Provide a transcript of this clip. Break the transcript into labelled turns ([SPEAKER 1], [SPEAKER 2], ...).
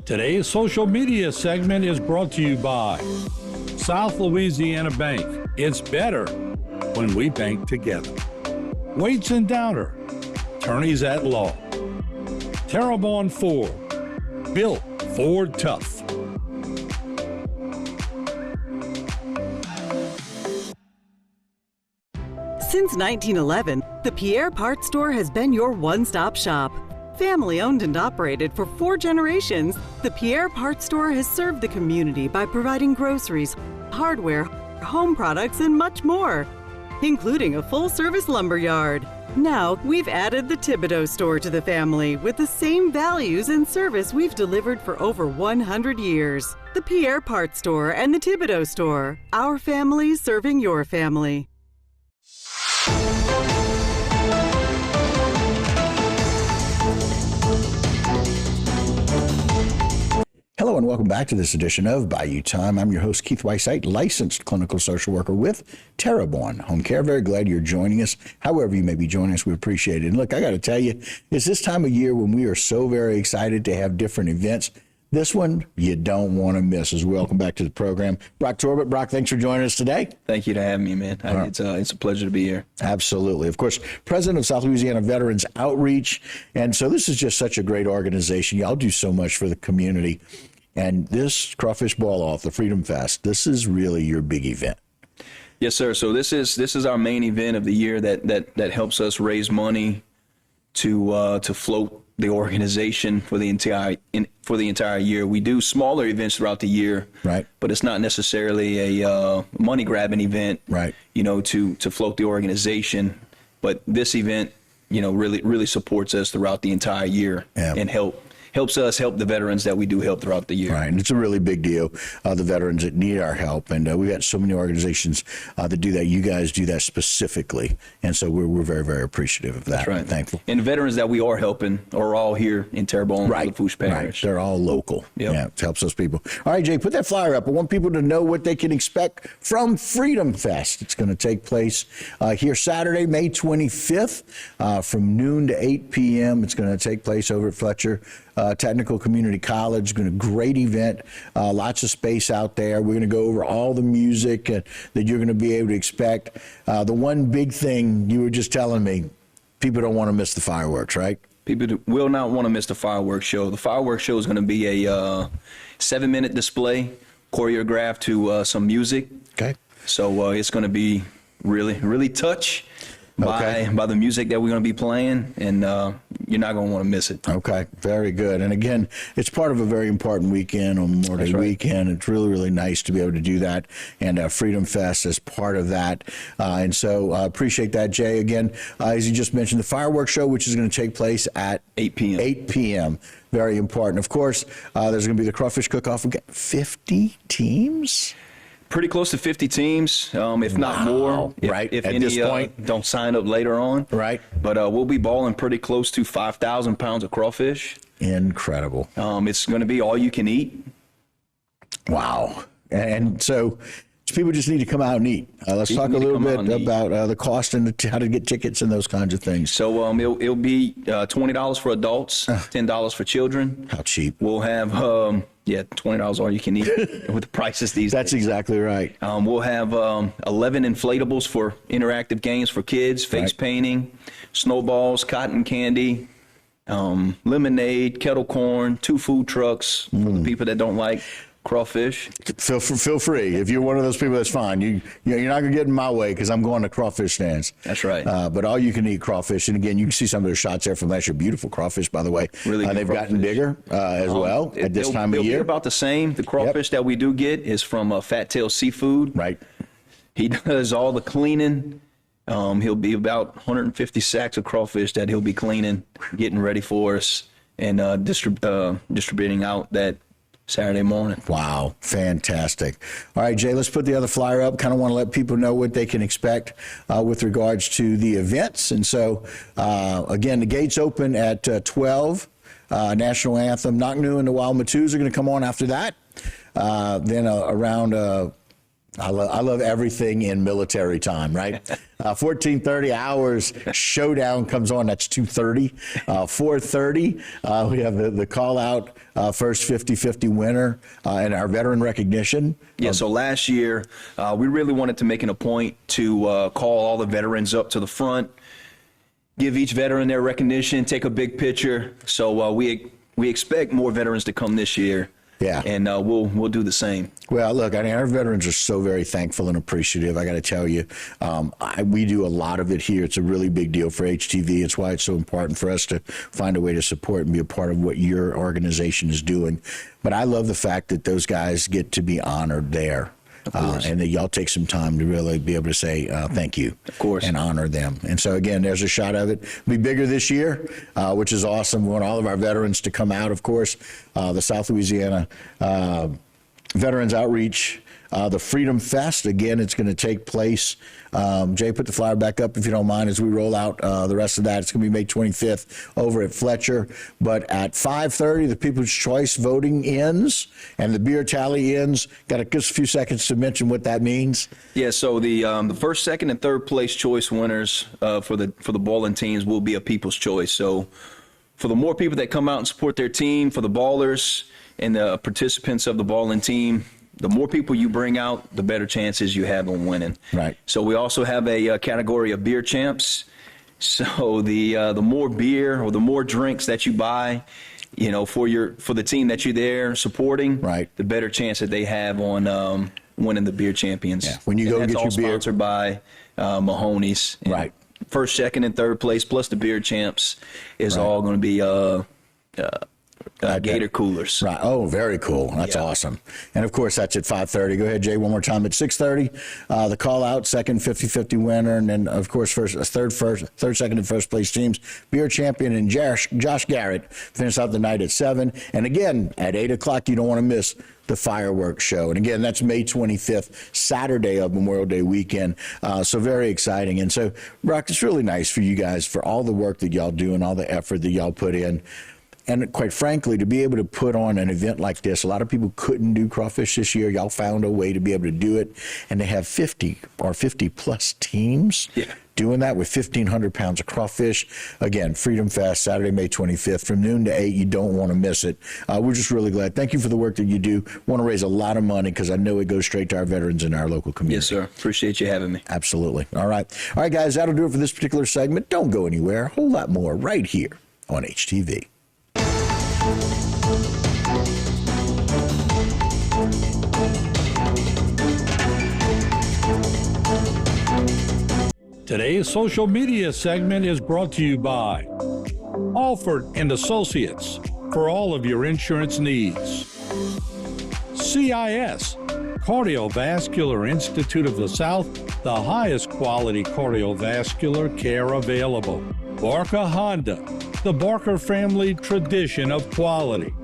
[SPEAKER 1] Today's social media segment is brought to you by South Louisiana Bank. It's better when we bank together. Waits and Downer, attorneys at law. Terrebonne Ford, built Ford tough.
[SPEAKER 2] Since 1911, the Pierre Parts Store has been your one-stop shop. Family owned and operated for 4 generations, the Pierre Parts Store has served the community by providing groceries, hardware, home products, and much more, including a full-service lumber yard. Now, we've added the Thibodaux store to the family with the same values and service we've delivered for over 100 years. The Pierre Parts Store and the Thibodaux store, our family serving your family.
[SPEAKER 3] Hello and welcome back to this edition of Bayou Time. I'm your host, Keith Weissite, licensed clinical social worker with Terrebonne Home Care. Very glad you're joining us. However you may be joining us, we appreciate it. And look, I got to tell you, it's this time of year when we are so very excited to have different events. This one you don't want to miss. As we welcome back to the program, Brock Torbett. Brock, thanks for joining us today.
[SPEAKER 4] Thank you to have me, man. It's a pleasure to be here.
[SPEAKER 3] Absolutely. Of course, president of South Louisiana Veterans Outreach. And so this is just such a great organization. Y'all do so much for the community. And this Crawfish Ball-Off, the Freedom Fest, this is really your big event.
[SPEAKER 4] Yes, sir. So this is our main event of the year that helps us raise money to float the organization for the entire year. We do smaller events throughout the year,
[SPEAKER 3] right?
[SPEAKER 4] But it's not necessarily a money grabbing event,
[SPEAKER 3] right?
[SPEAKER 4] You know, to float the organization. But this event, you know, really supports us throughout the entire year and helps us help the veterans that we do help throughout the year.
[SPEAKER 3] Right, and it's a really big deal, the veterans that need our help. And we've got so many organizations that do that. You guys do that specifically. And so we're very, very appreciative of that.
[SPEAKER 4] That's right.
[SPEAKER 3] And thankful.
[SPEAKER 4] And the veterans that we are helping are all here in Terrebonne,
[SPEAKER 3] right,
[SPEAKER 4] Lafourche Parish.
[SPEAKER 3] Right. They're all local.
[SPEAKER 4] Yep.
[SPEAKER 3] Yeah, it helps those people. All right, Jay, put that flyer up. I want people to know what they can expect from Freedom Fest. It's going to take place here Saturday, May 25th from noon to 8 p.m. It's going to take place over at Fletcher Technical Community College. Going to great event, lots of space out there. We're going to go over all the music that you're going to be able to expect. The one big thing you were just telling me, people don't want to miss the fireworks, right?
[SPEAKER 4] People will not want to miss the fireworks show. The fireworks show is going to be a 7-minute display choreographed to some music.
[SPEAKER 3] Okay.
[SPEAKER 4] So it's going to be really touch by the music that we're going to be playing, and you're not going to want to miss it.
[SPEAKER 3] Okay, very good. And again, it's part of a very important weekend on Memorial Day weekend. It's really nice to be able to do that, and Freedom Fest is part of that. And so appreciate that, Jay. Again, as you just mentioned, the fireworks show, which is going to take place at
[SPEAKER 4] 8 p.m.
[SPEAKER 3] 8 p.m. Very important. Of course, there's going to be the Crawfish Cook-Off. We've got 50 teams?
[SPEAKER 4] Pretty close to 50 teams, if not more.
[SPEAKER 3] Right,
[SPEAKER 4] if
[SPEAKER 3] at
[SPEAKER 4] any
[SPEAKER 3] this point.
[SPEAKER 4] don't sign up later on.
[SPEAKER 3] Right.
[SPEAKER 4] But we'll be balling pretty close to 5,000 pounds of crawfish.
[SPEAKER 3] Incredible.
[SPEAKER 4] It's going to be all you can eat.
[SPEAKER 3] Wow. And so people just need to come out and eat. Let's talk a little bit about the cost and how to get tickets and those kinds of things.
[SPEAKER 4] So it'll be $20 for adults, $10 for children.
[SPEAKER 3] How cheap.
[SPEAKER 4] We'll have, $20 all you can eat with the prices these days.
[SPEAKER 3] That's exactly right.
[SPEAKER 4] We'll have 11 inflatables for interactive games for kids, face painting, snowballs, cotton candy, lemonade, kettle corn, 2 food trucks for the people that don't like crawfish.
[SPEAKER 3] Feel free. If you're one of those people, that's fine. You're not going to get in my way because I'm going to crawfish stands.
[SPEAKER 4] That's right.
[SPEAKER 3] But all you can eat crawfish. And again, you can see some of their shots there from last year. Beautiful crawfish, by the way.
[SPEAKER 4] Really good
[SPEAKER 3] they've
[SPEAKER 4] crawfish.
[SPEAKER 3] gotten bigger as well at this time of year.
[SPEAKER 4] They'll be about the same. The crawfish that we do get is from Fat Tail Seafood.
[SPEAKER 3] Right.
[SPEAKER 4] He does all the cleaning. He'll be about 150 sacks of crawfish that he'll be cleaning, getting ready for us, and distributing out that Saturday morning.
[SPEAKER 3] Wow, fantastic. All right, Jay, let's put the other flyer up. Kind of want to let people know what they can expect with regards to the events. And so, again, the gates open at 12, National Anthem. Knock New and the Wild Matoos are going to come on after that. Then around I love everything in military time, right? 14:30 hours, showdown comes on. That's 2:30. 4:30, we have the call out first 50-50 winner and our veteran recognition.
[SPEAKER 4] Yeah, so last year, we really wanted to make it a point to call all the veterans up to the front, give each veteran their recognition, take a big picture. So we expect more veterans to come this year.
[SPEAKER 3] Yeah.
[SPEAKER 4] And we'll do the same.
[SPEAKER 3] Well, look, I mean, our veterans are so very thankful and appreciative. I got to tell you, we do a lot of it here. It's a really big deal for HTV. It's why it's so important for us to find a way to support and be a part of what your organization is doing. But I love the fact that those guys get to be honored there. And that y'all take some time to really be able to say thank you,
[SPEAKER 4] of course,
[SPEAKER 3] and honor them. And so, again, there's a shot of it. It'll be bigger this year, which is awesome. We want all of our veterans to come out, of course. The South Louisiana Veterans Outreach, the Freedom Fest. Again, it's going to take place. Jay, put the flyer back up if you don't mind as we roll out the rest of that. It's going to be May 25th over at Fletcher. But at 5:30, the People's Choice voting ends and the beer tally ends. Got just a few seconds to mention what that means.
[SPEAKER 4] Yeah, so the first, second, and third place choice winners for the bowling teams will be a People's Choice. So for the more people that come out and support their team, for the ballers and the participants of the bowling team, the more people you bring out, the better chances you have on winning.
[SPEAKER 3] Right.
[SPEAKER 4] So we also have a category of beer champs. So the more beer or the more drinks that you buy, you know, for the team that you're there supporting,
[SPEAKER 3] right,
[SPEAKER 4] the better chance that they have on winning the beer champions.
[SPEAKER 3] Yeah. When you go get your beer,
[SPEAKER 4] sponsored by Mahoney's. And
[SPEAKER 3] right.
[SPEAKER 4] First, second, and third place plus the beer champs is all going to be Gator coolers.
[SPEAKER 3] Right. Oh, very cool. That's awesome. And of course, that's at 5:30. Go ahead, Jay, one more time. At 6:30, the call out, second 50-50 winner, and then of course third, second, and first place teams. Beer champion and Josh Garrett finish out the night at 7. And again, at 8 o'clock, you don't want to miss the fireworks show. And again, that's May 25th, Saturday of Memorial Day weekend. So very exciting. And so, Brock, it's really nice for you guys for all the work that y'all do and all the effort that y'all put in. And quite frankly, to be able to put on an event like this, a lot of people couldn't do crawfish this year. Y'all found a way to be able to do it. And to have 50 or 50 plus teams doing that with 1,500 pounds of crawfish. Again, Freedom Fest, Saturday, May 25th, from noon to 8. You don't want to miss it. We're just really glad. Thank you for the work that you do. Want to raise a lot of money because I know it goes straight to our veterans in our local community.
[SPEAKER 4] Yes, sir. Appreciate you having me.
[SPEAKER 3] Absolutely. All right, guys, that'll do it for this particular segment. Don't go anywhere. A whole lot more right here on HTV.
[SPEAKER 1] Today's social media segment is brought to you by Alford and Associates for all of your insurance needs. CIS, Cardiovascular Institute of the South, the highest quality cardiovascular care available. Barker Honda, the Barker family tradition of quality.